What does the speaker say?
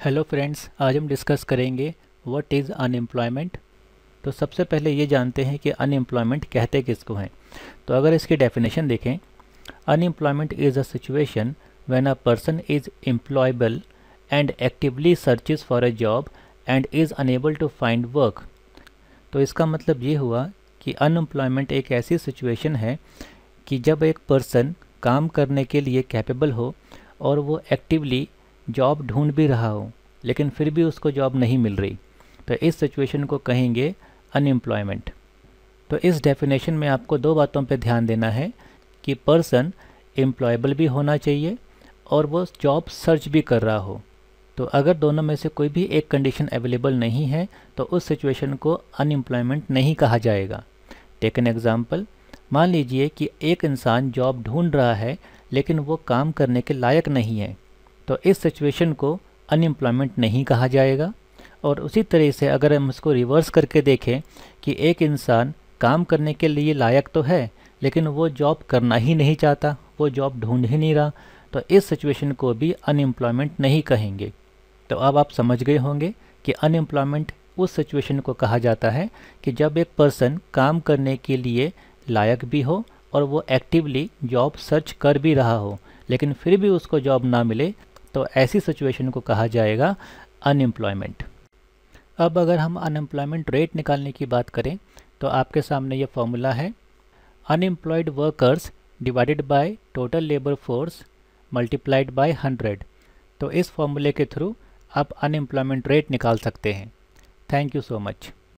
Hello friends, आज हम discuss करेंगे व्हाट इज़ अनएम्प्लॉयमेंट। तो सबसे पहले ये जानते हैं कि अनएम्प्लॉयमेंट कहते किसको हैं। तो अगर इसकी डेफिनेशन देखें, unemployment is a situation when a person is employable and actively searches for a job and is unable to find work. तो इसका मतलब ये हुआ कि अनएम्प्लॉयमेंट एक ऐसी सिचुएशन है कि जब एक पर्सन काम करने के लिए कैपेबल हो और वो एक्टिवली जॉब ढूंढ भी रहा हो लेकिन फिर भी उसको जॉब नहीं मिल रही, तो इस सिचुएशन को कहेंगे अनएम्प्लॉयमेंट। तो इस डेफिनेशन में आपको दो बातों पे ध्यान देना है कि पर्सन एम्प्लॉयबल भी होना चाहिए और वो जॉब सर्च भी कर रहा हो। तो अगर दोनों में से कोई भी एक कंडीशन अवेलेबल नहीं है तो उस सिचुएशन को अनएम्प्लॉयमेंट नहीं कहा जाएगा। टेक एन एग्जाम्पल, मान लीजिए कि एक इंसान जॉब ढूंढ रहा है लेकिन वो काम करने के लायक नहीं है, तो इस सिचुएशन को अनएम्प्लॉयमेंट नहीं कहा जाएगा। और उसी तरह से अगर हम इसको रिवर्स करके देखें कि एक इंसान काम करने के लिए लायक तो है लेकिन वो जॉब करना ही नहीं चाहता, वो जॉब ढूंढ ही नहीं रहा, तो इस सिचुएशन को भी अनएम्प्लॉयमेंट नहीं कहेंगे। तो अब आप समझ गए होंगे कि अनएम्प्लॉयमेंट उस सिचुएशन को कहा जाता है कि जब एक पर्सन काम करने के लिए लायक भी हो और वो एक्टिवली जॉब सर्च कर भी रहा हो लेकिन फिर भी उसको जॉब ना मिले, तो ऐसी सिचुएशन को कहा जाएगा अनएम्प्लॉयमेंट। अब अगर हम अनएम्प्लॉयमेंट रेट निकालने की बात करें तो आपके सामने ये फॉर्मूला है, unemployed workers divided by total labour force multiplied by 100। तो इस फॉर्मूले के थ्रू आप अनएम्प्लॉयमेंट रेट निकाल सकते हैं। Thank you so much.